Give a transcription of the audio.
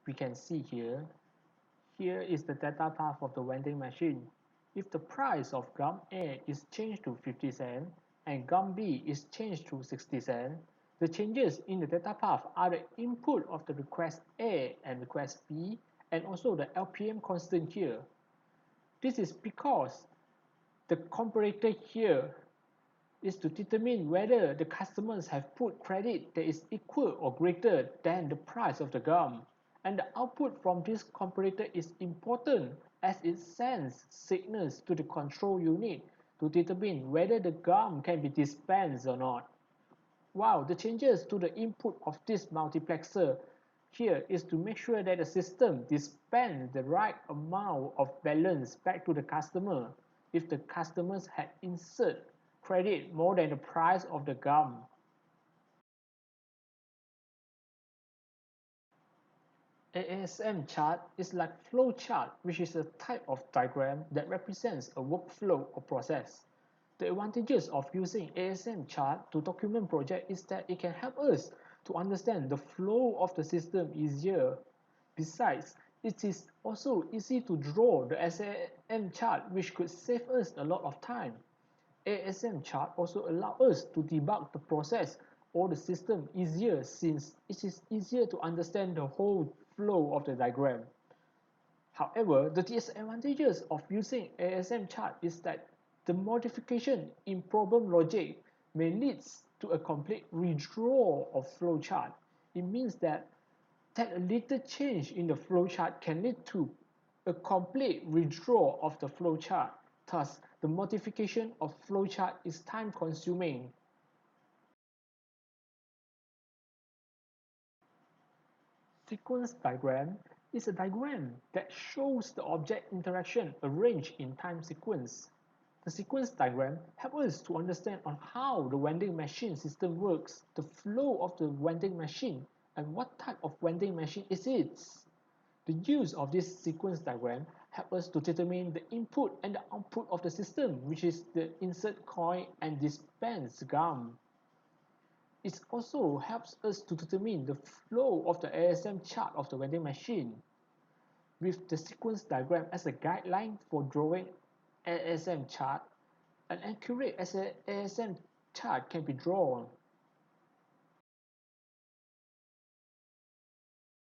we can see here is the data path of the vending machine. If the price of gum A is changed to 50 cents and gum B is changed to 60 cents, the changes in the data path are the input of the request A and request B and also the LPM constant here. This is because the comparator here is to determine whether the customers have put credit that is equal or greater than the price of the gum. And the output from this comparator is important as it sends signals to the control unit to determine whether the gum can be dispensed or not. Wow, the changes to the input of this multiplexer here is to make sure that the system dispenses the right amount of balance back to the customer if the customers had insert credit more than the price of the gum. ASM chart is like flow chart, which is a type of diagram that represents a workflow or process. The advantages of using ASM chart to document project is that it can help us to understand the flow of the system easier. Besides, it is also easy to draw the ASM chart, which could save us a lot of time. ASM chart also allows us to debug the process or the system easier since it is easier to understand the whole flow of the diagram. However, the disadvantages of using ASM chart is that the modification in problem logic may lead to a complete redraw of flowchart. It means that a little change in the flowchart can lead to a complete redraw of the flowchart. Thus, the modification of flowchart is time-consuming. Sequence diagram is a diagram that shows the object interaction arranged in time sequence. The sequence diagram helps us to understand on how the vending machine system works, the flow of the vending machine, and what type of vending machine is it. The use of this sequence diagram helps us to determine the input and the output of the system, which is the insert coin and dispense gum. It also helps us to determine the flow of the ASM chart of the vending machine. With the sequence diagram as a guideline for drawing ASM chart, an accurate ASM chart can be drawn.